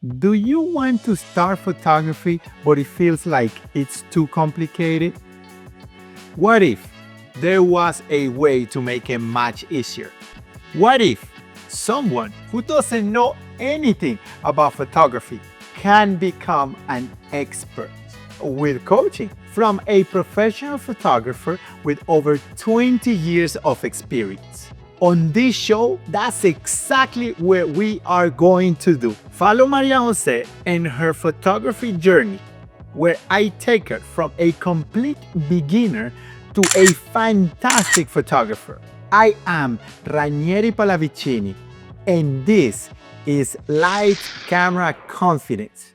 Do you want to start photography, but it feels like it's too complicated? What if there was a way to make it much easier? What if someone who doesn't know anything about photography can become an expert with coaching from a professional photographer with over 20 years of experience? On this show, that's exactly what we are going to do. Follow Maria Jose and her photography journey, where I take her from a complete beginner to a fantastic photographer. I am Ranieri Pallavicini, and this is Light Camera Confidence,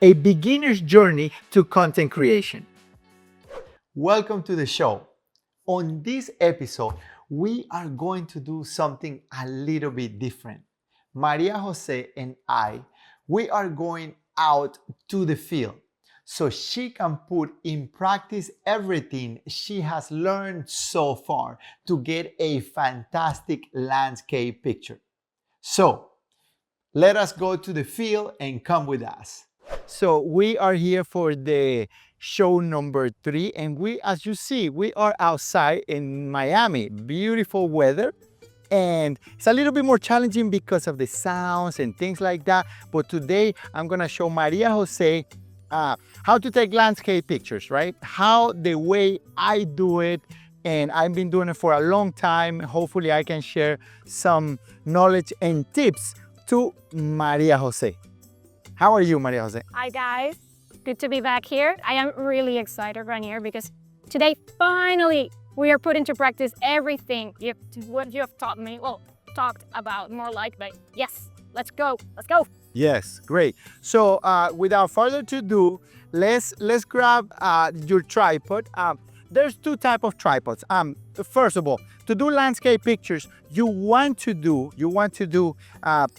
a beginner's journey to content creation. Welcome to the show. On this episode, we are going to do something a little bit different. Maria Jose and we are going out to the field so she can put in practice everything she has learned so far to get a fantastic landscape picture. So let us go to the field and come with us. So we are here for the show number 3, and as you see, we are outside in Miami. Beautiful weather, and it's a little bit more challenging because of the sounds and things like that. But today I'm gonna show Maria Jose how to take landscape pictures, right? How the way I do it, and I've been doing it for a long time. Hopefully I can share some knowledge and tips to Maria Jose. How are you, Maria Jose? Hi guys, good to be back here. I am really excited, Ranieri, because today finally we are putting to practice everything what you have taught me. Well, talked about more like, but yes, let's go. Yes, great. So without further ado, let's grab your tripod. There's 2 types of tripods. First of all, to do landscape pictures, you want to do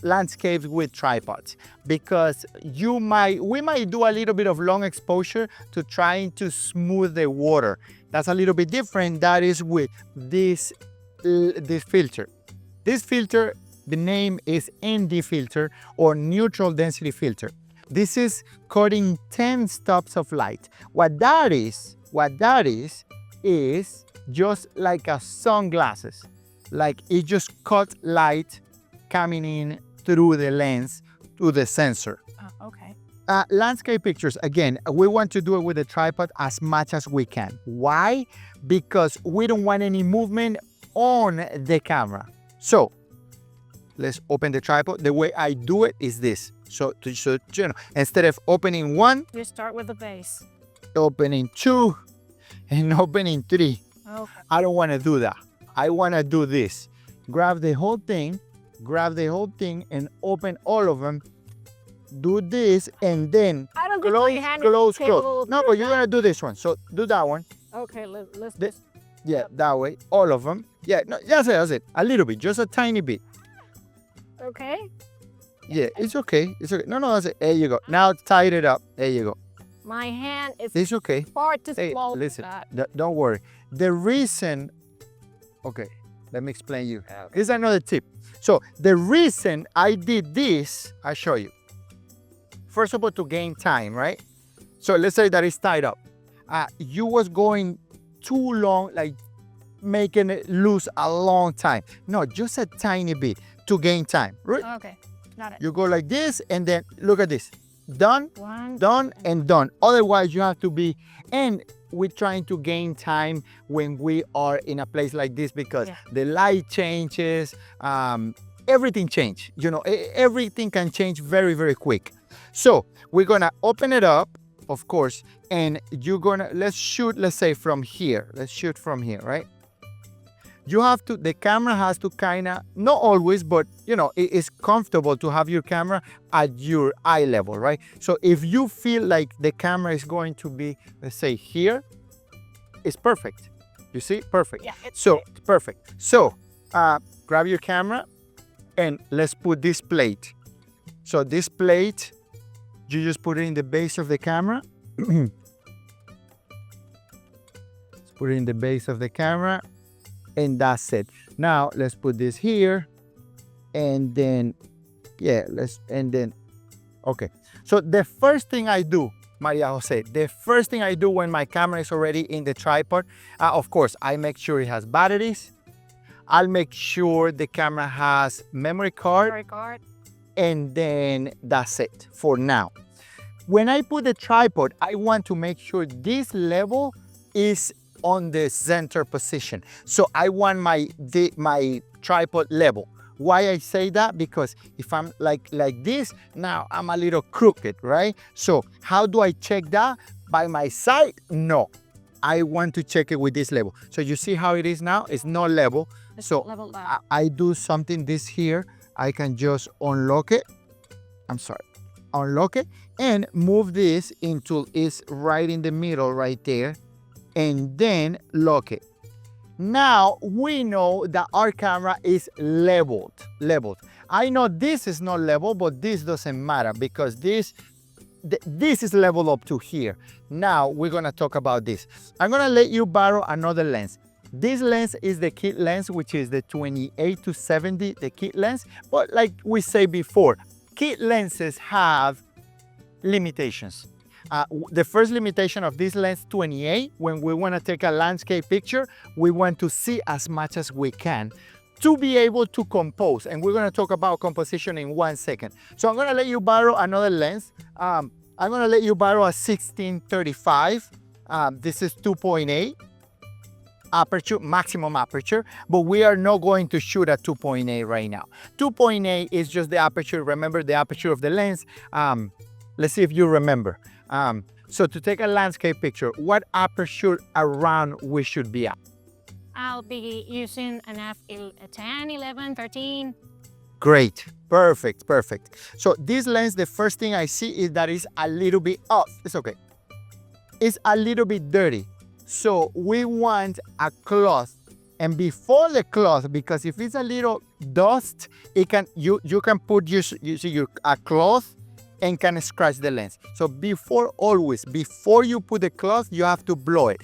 landscapes with tripods, because we might do a little bit of long exposure to trying to smooth the water. That's a little bit different. That is with this filter. This filter, the name is ND filter, or neutral density filter. This is cutting 10 stops of light. What that is just like a sunglasses. Like it just cuts light coming in through the lens to the sensor. Oh, okay. Landscape pictures, again, we want to do it with a tripod as much as we can. Why? Because we don't want any movement on the camera. So let's open the tripod. The way I do it is this. So you know, instead of opening 1, You start with the base. opening 2, and opening 3. Okay. I don't want to do that. I want to do this. Grab the whole thing, and open all of them. Do this, and then I don't think my hand is close. capable. No, but you're going to do this one. So do that one. Okay, let's This, yeah, that way. All of them. Yeah, no, that's it. A little bit, just a tiny bit. Okay. Yeah, it's okay. No, that's it. There you go. Now tie it up. There you go. My hand is It's okay. far too Hey, small. listen, for that. don't worry. The reason, okay, let me explain you. Here's another tip. So the reason I did this, I'll show you. First of all, to gain time, right? So let's say that it's tied up. You was going too long, like making it lose a long time. No, just a tiny bit to gain time. Right? Okay, got it. You go like this, and then look at this. Done, One. done, and done. Otherwise, you have to be, and we're trying to gain time when we are in a place like this, because the light changes, everything change. You know, everything can change very, very quick. So we're gonna open it up, of course, and let's shoot, let's say from here. Let's shoot from here, right? The camera has to kind of, not always, but you know, it's comfortable to have your camera at your eye level, right? So if you feel like the camera is going to be, let's say here, it's perfect. You see, perfect. Yeah, it's so perfect. So grab your camera and let's put this plate. So this plate, you just put it in the base of the camera. Let's put it in the base of the camera. And that's it. Now let's put this here, and then Okay, so the first thing I do, Maria Jose, the first thing I do when my camera is already in the tripod, of course, I make sure it has batteries. I'll make sure the camera has memory card, and then that's it for now. When I put the tripod, I want to make sure this level is on the center position. So I want my tripod level. Why I say that? Because if I'm like this, now I'm a little crooked, right? So how do I check that? By my side? No. I want to check it with this level. So you see how it is now? It's not level. So I do something this here. I can just unlock it. I'm sorry. Unlock it and move this until it's right in the middle right there. And then lock it. Now we know that our camera is leveled. I know this is not level, but this doesn't matter because this is level up to here. Now we're gonna talk about this. I'm gonna let you borrow another lens. This lens is the kit lens, which is the 28-70, the kit lens. But like we said before, kit lenses have limitations. The first limitation of this lens 28, when we want to take a landscape picture, we want to see as much as we can to be able to compose. And we're going to talk about composition in 1 second. So I'm going to let you borrow another lens. I'm going to let you borrow a 1635. This is 2.8 aperture, maximum aperture, but we are not going to shoot at 2.8 right now. 2.8 is just the aperture. Remember the aperture of the lens. Let's see if you remember. So to take a landscape picture, what aperture around we should be at? I'll be using an f10, 11, 13. Great, perfect. So this lens, the first thing I see is that it's a little bit off. It's okay. It's a little bit dirty. So we want a cloth, and before the cloth, because if it's a little dust, it can you can put a cloth and can scratch the lens. So before you put the cloth, you have to blow it.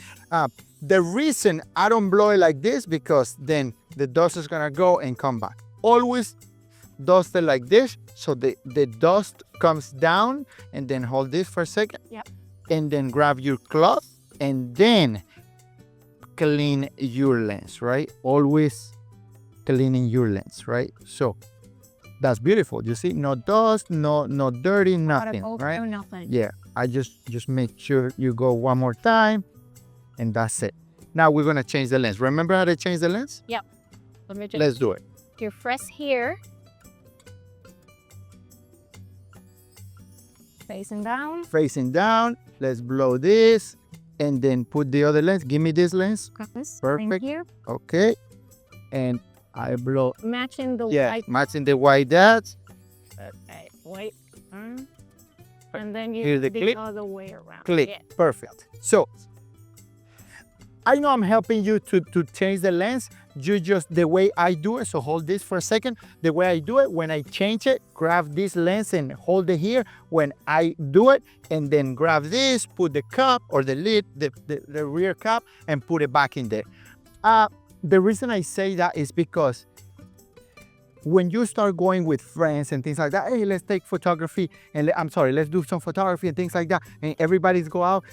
The reason I don't blow it like this, because then the dust is gonna go and come back. Always dust it like this, so the dust comes down, and then hold this for a second. Yep. And then grab your cloth and then clean your lens, right? Always cleaning your lens, right? So that's beautiful. You see, no dust, no dirty, nothing, right? Nothing. Yeah, I just make sure you go one more time, and that's it. Now we're gonna change the lens. Remember how to change the lens? Yep. Let's do it. You press here. Facing down. Facing down. Let's blow this, and then put the other lens. Give me this lens. Perfect. Here. Okay. And I blow. Matching the white. Matching the white dots. Okay, white. And then you Here's the clip. other way around. Click. Yeah. Perfect. So I know I'm helping you to change the lens. You just the way I do it. So hold this for a second. The way I do it, when I change it, grab this lens and hold it here. When I do it, and then grab this, put the cup or the lid, the rear cap, and put it back in there. The reason I say that is because when you start going with friends and things like that, hey, let's take photography, and let's do some photography and things like that, and everybody's go out.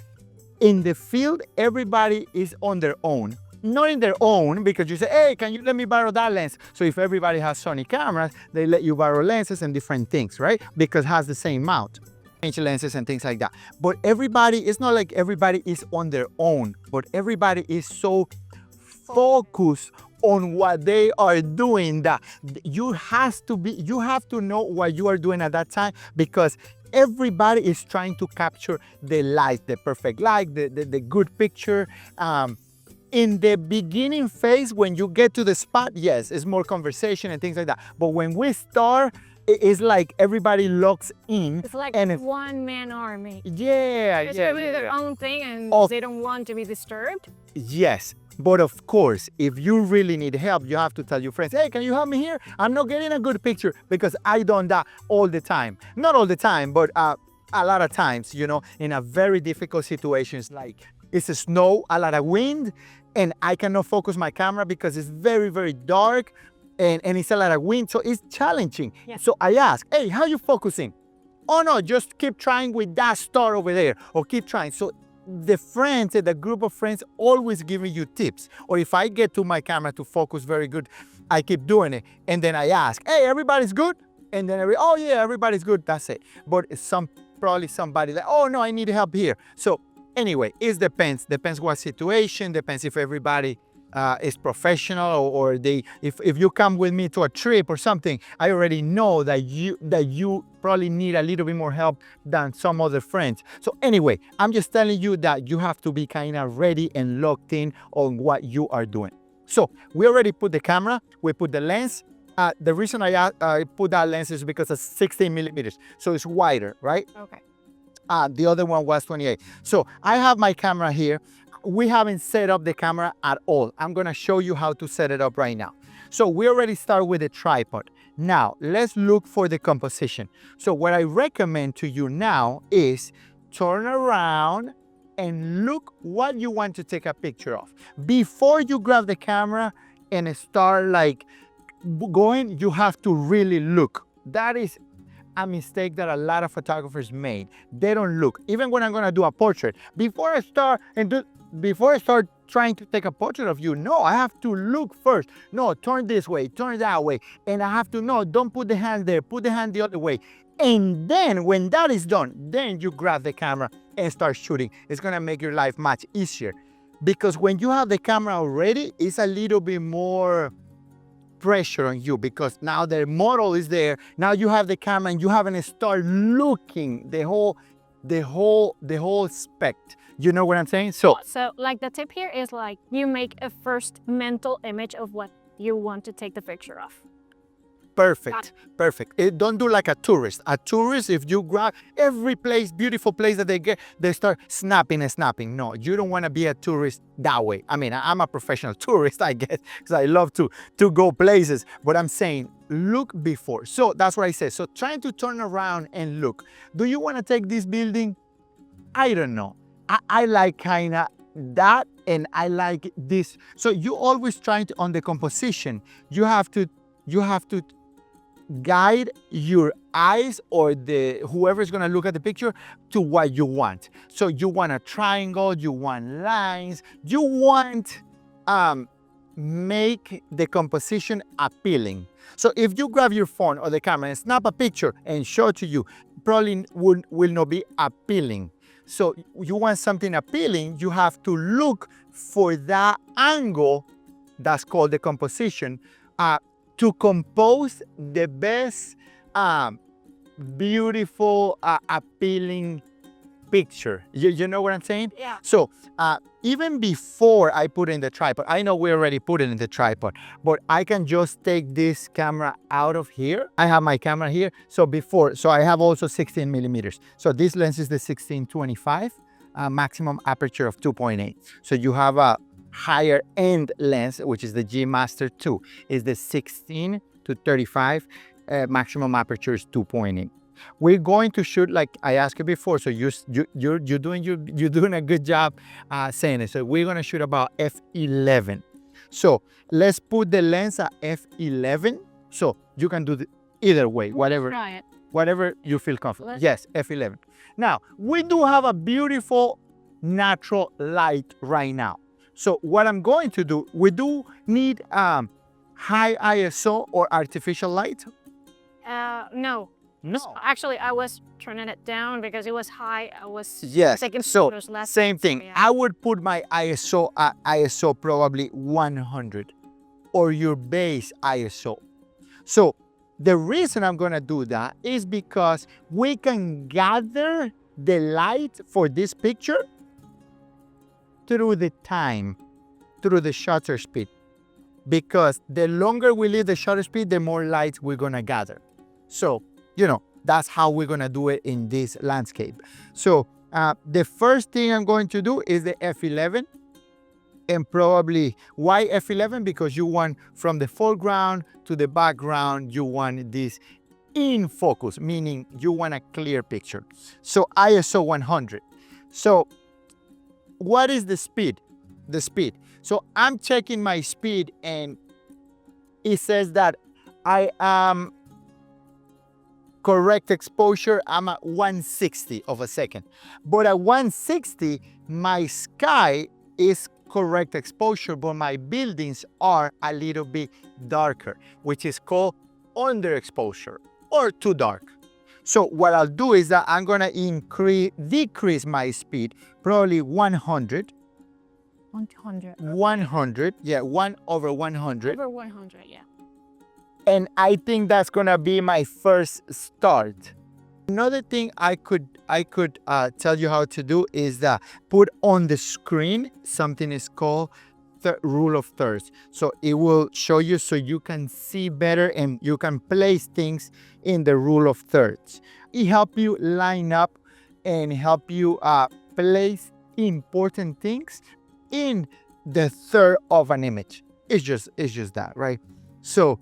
In the field, everybody is on their own. Not in their own, because you say, hey, can you let me borrow that lens? So if everybody has Sony cameras, they let you borrow lenses and different things, right? Because it has the same mount. Change lenses and things like that. But everybody, it's not like everybody is on their own, but everybody is so focused on what they are doing that you have to know what you are doing at that time, because everybody is trying to capture the light, the perfect light, the good picture. In the beginning phase, when you get to the spot, yes, it's more conversation and things like that. But when we start, it's like everybody locks in. It's like one-man army. Yeah, It's yeah. really their own thing, and they don't want to be disturbed. Yes. But of course, if you really need help, you have to tell your friends, hey, can you help me here? I'm not getting a good picture, because I done that all the time. Not all the time, but a lot of times, you know, in a very difficult situations, like it's a snow, a lot of wind, and I cannot focus my camera because it's very, very dark, and it's a lot of wind, so it's challenging. Yeah. So I ask, hey, how you focusing? oh no, just keep trying with that star over there, or keep trying. So the friends, the group of friends always giving you tips. Or if I get to my camera to focus very good, I keep doing it. And then I ask, hey, everybody's good? And then oh yeah, everybody's good, that's it. But probably somebody like, oh no, I need help here. So anyway, it depends what situation, depends if everybody is professional, or if you come with me to a trip or something, I already know that you probably need a little bit more help than some other friends. So anyway, I'm just telling you that you have to be kind of ready and locked in on what you are doing. So we already put the camera, we put the lens. The reason I put that lens is because it's 16 millimeters, so it's wider, right? Okay. The other one was 28. So I have my camera here. We haven't set up the camera at all. I'm gonna show you how to set it up right now. So we already start with the tripod. Now, let's look for the composition. So what I recommend to you now is turn around and look what you want to take a picture of. Before you grab the camera and start like going, you have to really look. That is a mistake that a lot of photographers made. They don't look. Even when I'm gonna do a portrait, before I start trying to take a portrait of you, no, I have to look first. No, turn this way, turn that way. And I have to, no, don't put the hand there, put the hand the other way. And then when that is done, then you grab the camera and start shooting. It's gonna make your life much easier. Because when you have the camera already, it's a little bit more pressure on you, because now the model is there. Now you have the camera and you haven't start looking the whole spec. You know what I'm saying? So like the tip here is like you make a first mental image of what you want to take the picture of. Perfect. Don't do like a tourist. A tourist, if you grab every place, beautiful place that they get, they start snapping and snapping. No, you don't want to be a tourist that way. I mean, I'm a professional tourist, I guess, because I love to go places. But I'm saying, look before. So that's what I said. So trying to turn around and look. Do you want to take this building? I don't know. I like kind of that, and I like this. So you always trying to, on the composition, you have to guide your eyes, or whoever's gonna look at the picture, to what you want. So you want a triangle, you want lines, you want make the composition appealing. So if you grab your phone or the camera and snap a picture and show it to you, probably will not be appealing. So you want something appealing, you have to look for that angle, that's called the composition, to compose the best, beautiful, appealing picture. You know what I'm saying? Yeah. So even before I put in the tripod, I know we already put it in the tripod, but I can just take this camera out of here. I have my camera here. So I have also 16 millimeters. So this lens is the 16-25, maximum aperture of 2.8. So you have a higher end lens, which is the G Master 2, is the 16-35, maximum aperture is 2.8. We're going to shoot, like I asked you before, so you're doing a good job saying it. So we're gonna shoot about f11. So let's put the lens at f11. So you can do either way, whatever you feel comfortable. Yes, f11. Now we do have a beautiful natural light right now. So what I'm going to do, we do need high ISO or artificial light? No. No. Actually, I was turning it down because it was high. I was taking so photos less. same thing. Yeah. I would put my ISO at ISO probably 100, or your base ISO. So the reason I'm gonna do that is because we can gather the light for this picture through the time, through the shutter speed. Because the longer we leave the shutter speed, the more light we're gonna gather. So, that's how we're gonna do it in this landscape. So the first thing I'm going to do is the f11, and probably, why f11? Because you want from the foreground to the background, you want this in focus, meaning you want a clear picture. So ISO 100. So what is the speed? The speed. So I'm checking my speed, and it says that I am correct exposure, I'm at 1/60 of a second. But at 1/60, my sky is correct exposure, but my buildings are a little bit darker, which is called underexposure or too dark. So what I'll do is that I'm gonna decrease my speed, probably 100. 100. 100, yeah, 1/100. Over 100, yeah. And I think that's gonna be my first start. Another thing I could tell you how to do is that put on the screen something is called the rule of thirds. So it will show you so you can see better and you can place things in the rule of thirds. It help you line up and help you place important things in the third of an image. It's just that, right? So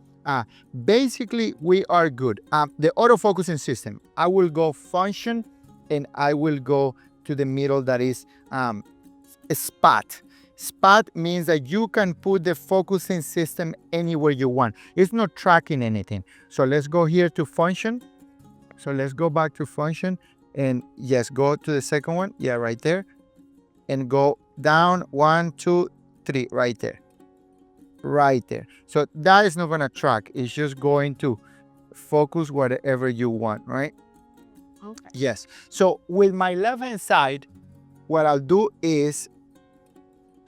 basically we are good. The autofocusing system, I will go function and I will go to the middle that is spot. Spot means that you can put the focusing system anywhere you want. It's not tracking anything. So let's go here to function. So let's go back to function and yes, go to the second one. Yeah, right there. And go down 1, 2, 3, right there. Right there. So that is not going to track. It's just going to focus whatever you want, right? Okay. Yes. So with my left hand side, what I'll do is,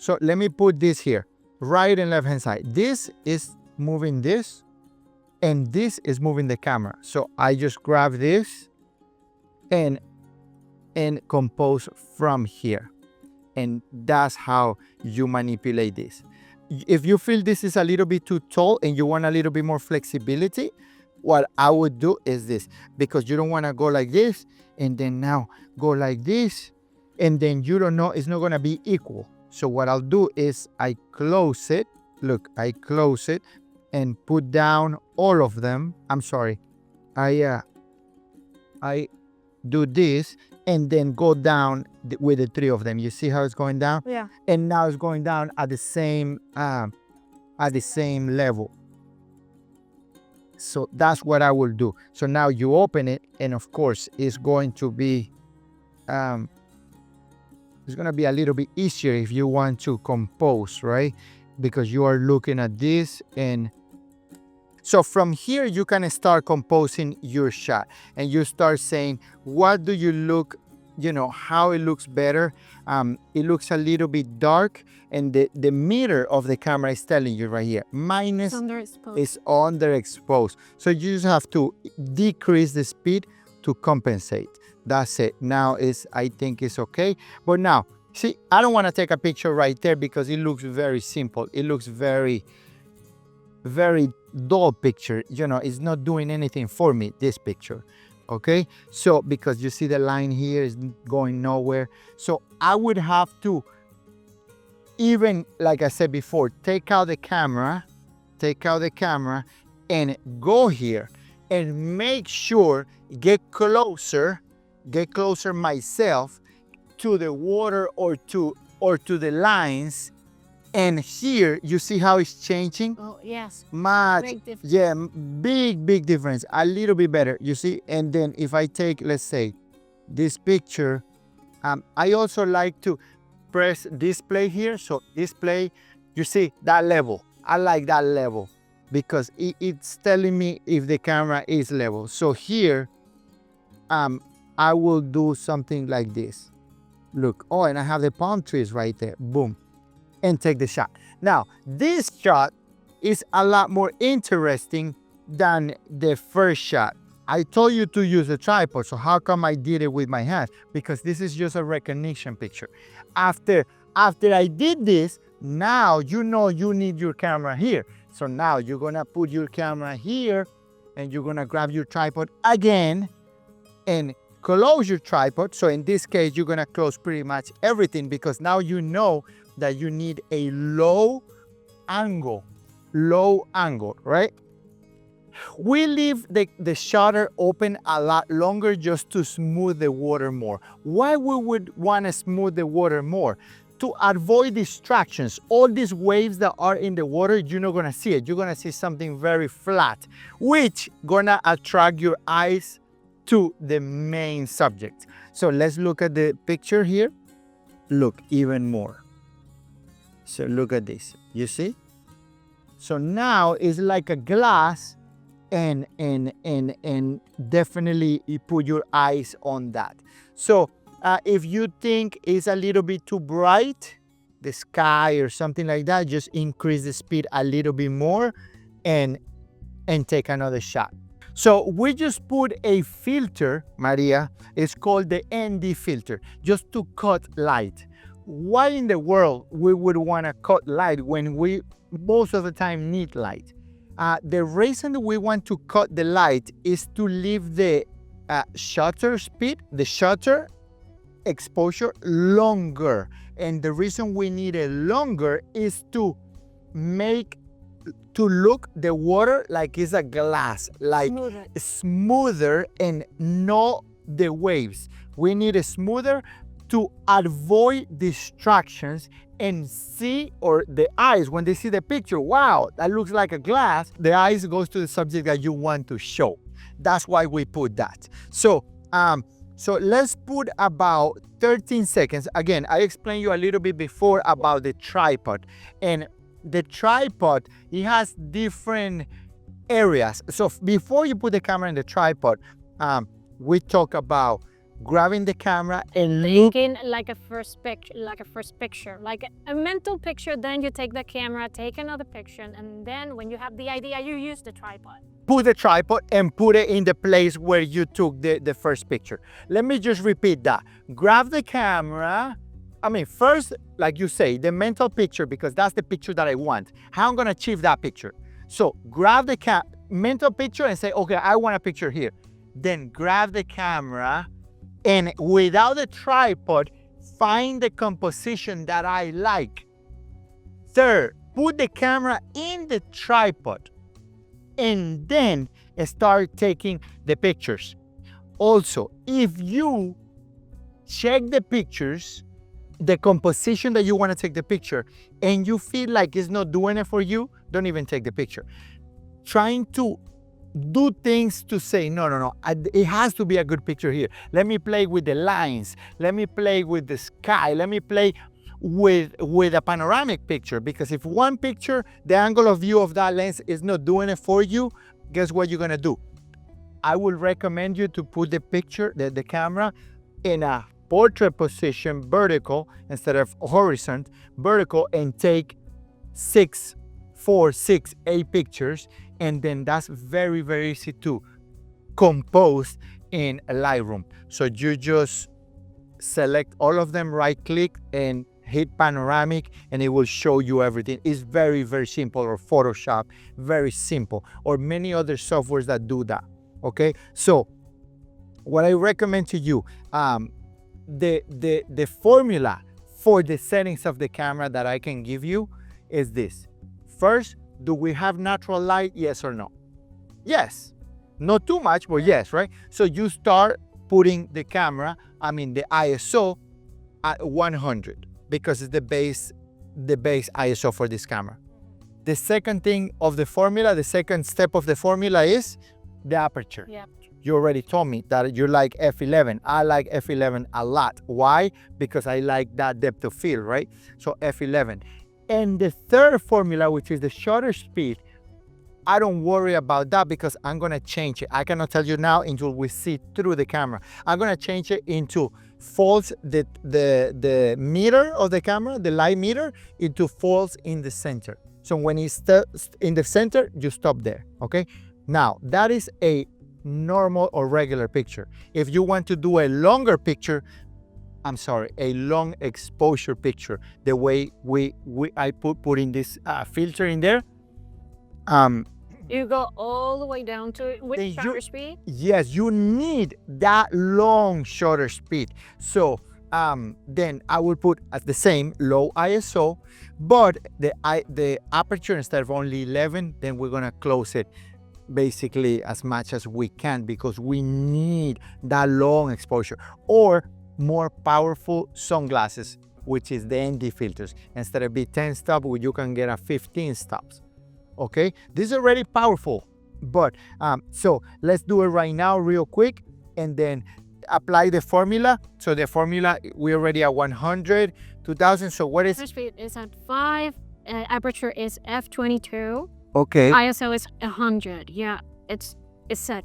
so let me put this here, right and left hand side. This is moving this and this is moving the camera. So I just grab this and compose from here. And that's how you manipulate this. If you feel this is a little bit too tall and you want a little bit more flexibility, what I would do is this, because you don't want to go like this and then now go like this and then you don't know, it's not going to be equal. So what I'll do is I close it. Look, I close it and put down all of them. I'm sorry. I do this and then go down with the three of them. You see how it's going down? Yeah. And now it's going down at the same level. So that's what I will do. So now you open it, and of course it's going to be a little bit easier if you want to compose, right? Because you are looking at this, and so from here you can start composing your shot and you start saying, what do you look, how it looks better. It looks a little bit dark, and the meter of the camera is telling you right here, minus is underexposed. So you just have to decrease the speed to compensate. That's it. Now I think it's okay. But now, see, I don't want to take a picture right there because it looks very simple. It looks very, very dull picture. It's not doing anything for me, this picture. Okay, so because you see the line here is going nowhere. So I would have to, even like I said before, take out the camera and go here and make sure, get closer myself to the water or to the lines. And here you see how it's changing. Oh yes, much big difference. Yeah, big difference, a little bit better, you see. And then if I take, let's say, this picture, I also like to press display here. So display, you see that level, I like that level because it's telling me if the camera is level. So here I will do something like this. Look, oh, and I have the palm trees right there, boom, and take the shot. Now, this shot is a lot more interesting than the first shot. I told you to use a tripod, so how come I did it with my hands? Because this is just a recognition picture. After I did this, now you know you need your camera here. So now you're gonna put your camera here and you're gonna grab your tripod again and close your tripod. So in this case, you're gonna close pretty much everything because now you know that you need a low angle, right? We leave the shutter open a lot longer just to smooth the water more. Why we would want to smooth the water more? To avoid distractions. All these waves that are in the water, you're not gonna see it. You're gonna see something very flat, which gonna attract your eyes to the main subject. So let's look at the picture here. Look even more. So look at this, you see? So now it's like a glass, and definitely you put your eyes on that. So if you think it's a little bit too bright, the sky or something like that, just increase the speed a little bit more and take another shot. So we just put a filter, Maria, it's called the ND filter, just to cut light. Why in the world we would want to cut light when we most of the time need light? The reason we want to cut the light is to leave the shutter speed, the shutter exposure longer. And the reason we need it longer is to look the water like it's a glass, like smoother and not the waves. We need it smoother to avoid distractions and see, or the eyes, when they see the picture, wow, that looks like a glass, the eyes goes to the subject that you want to show. That's why we put that. So let's put about 13 seconds. Again, I explained you a little bit before about the tripod. And the tripod, it has different areas. So before you put the camera in the tripod, we talk about grabbing the camera and taking like a first picture, like a mental picture. Then you take the camera, take another picture, and then when you have the idea, you use the tripod. Put the tripod and put it in the place where you took the first picture. Let me just repeat that. Grab the camera. First, like you say, the mental picture, because that's the picture that I want. How I'm gonna achieve that picture? So grab the mental picture and say, okay, I want a picture here. Then grab the camera and without the tripod, find the composition that I like. Third, put the camera in the tripod and then start taking the pictures. Also, if you check the pictures, the composition that you want to take the picture, and you feel like it's not doing it for you, don't even take the picture. Trying to do things to say, no, it has to be a good picture here. Let me play with the lines. Let me play with the sky. Let me play with a panoramic picture, because if one picture, the angle of view of that lens is not doing it for you, guess what you're gonna do? I would recommend you to put the picture, the camera in a portrait position, vertical instead of horizontal, vertical, and take 6, 8 pictures, and then that's very, very easy to compose in Lightroom. So you just select all of them, right click and hit panoramic, and it will show you everything. It's very, very simple, or Photoshop, very simple, or many other softwares that do that. Okay, so what I recommend to you, the formula for the settings of the camera that I can give you is this. First, do we have natural light? Yes or no? Yes. Not too much, but yes, right? So you start putting the camera, the ISO at 100, because it's the base ISO for this camera. The second thing of the formula, the second step of the formula is the aperture. Yeah. You already told me that you like f11. I like f11 a lot. Why? Because I like that depth of field, right? So f11. And the third formula, which is the shutter speed, I don't worry about that because I'm gonna change it. I cannot tell you now until we see through the camera. I'm gonna change it into false, the meter of the camera, the light meter, into false in the center. So when it's in the center, you stop there, okay? Now, that is a normal or regular picture. If you want to do a longer picture, a long exposure picture, the way I put in this filter in there. You go all the way down to with shutter speed? Yes, you need that long shutter speed. So then I will put at the same low ISO, but the aperture, instead of only 11, then we're gonna close it basically as much as we can, because we need that long exposure. Or more powerful sunglasses, which is the ND filters. Instead of be 10 stops, you can get a 15 stops. Okay, this is already powerful, but so let's do it right now real quick, and then apply the formula. So the formula, we're already at 100, 2000. So what is? Shutter speed is at 5. Aperture is f22. Okay. ISO is 100. Yeah, it's set.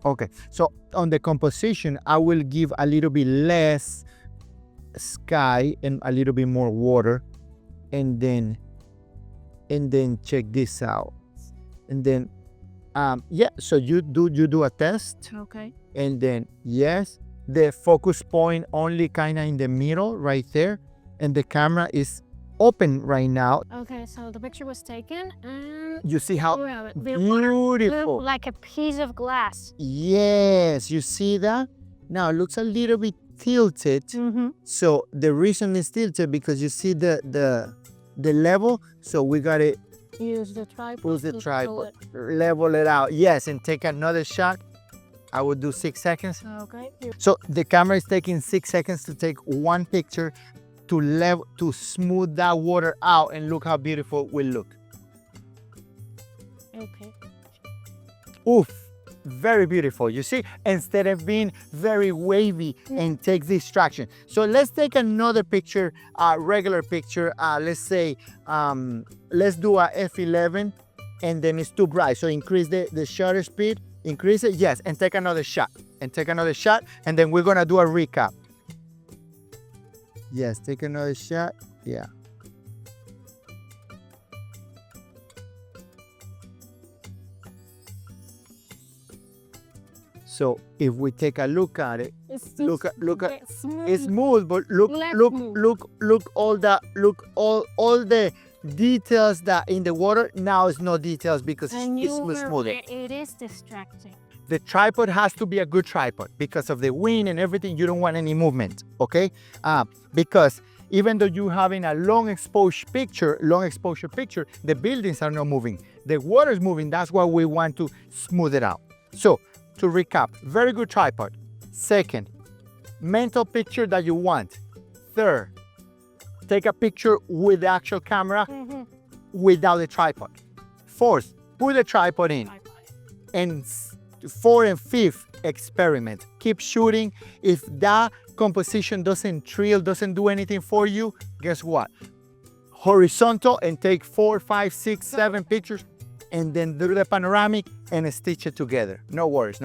Okay. So on the composition, I will give a little bit less sky and a little bit more water, and then check this out. And then yeah, so you do a test, Okay. and then yes, the focus point only kind of in the middle right there, and the camera is open right now. Okay, so the picture was taken, and You see how well, the water beautiful. looked like a piece of glass. Yes, you see that? Now it looks a little bit tilted. Mm-hmm. So the reason it's tilted because you see the level. So we gotta Use the tripod. pull the to tripod, pull level it out. Yes, and take another shot. I would do 6 seconds. it. Okay. So the camera is taking 6 seconds to take one picture to smooth that water out, and look how beautiful it will look. Okay. Oof, very beautiful. You see, instead of being very wavy and take distraction. So let's take another picture, regular picture. Let's say, let's do a f11, and then it's too bright. So increase the shutter speed, increase it, yes, and take another shot, and then we're gonna do a recap. Yes, take another shot, yeah. So if we take a look at it, look at it's smooth. it's smooth, but look all the details that in the water. Now it's no details because And it's you smooth. it is distracting. The tripod has to be a good tripod because of the wind and everything. You don't want any movement, okay? Because even though you're having a long exposure picture, the buildings are not moving. The water is moving. That's why we want to smooth it out. So to recap, very good tripod. Second, mental picture that you want. Third, take a picture with the actual camera without the tripod. Fourth, put the tripod in. And fourth and fifth, experiment. Keep shooting. If that composition doesn't do anything for you, guess what? Horizontal and take 4, 5, 6, 7 pictures, and then do the panoramic and stitch it together. No worries.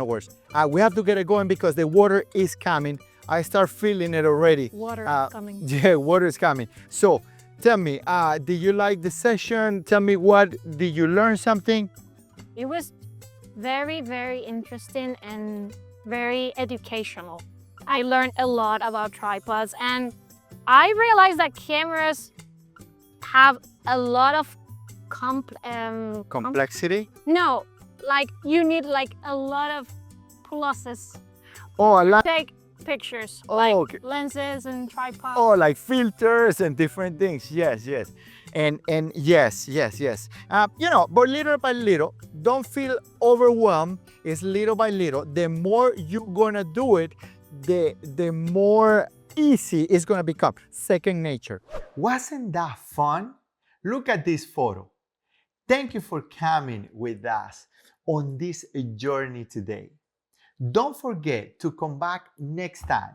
We have to get it going because the water is coming. I start feeling it already. Water is coming. Yeah, water is coming. So tell me, did you like the session? Tell me, did you learn something? It was very, very interesting and very educational. I learned a lot about tripods, and I realized that cameras have a lot of Complexity? No, like you need like a lot of pluses. Oh, a lot. Take pictures, Oh, like okay. lenses and tripods. Oh, like filters and different things. Yes. And yes. But little by little, don't feel overwhelmed. It's little by little. The more you're gonna do it, the more easy it's gonna become. Second nature. Wasn't that fun? Look at this photo. Thank you for coming with us on this journey today. Don't forget to come back next time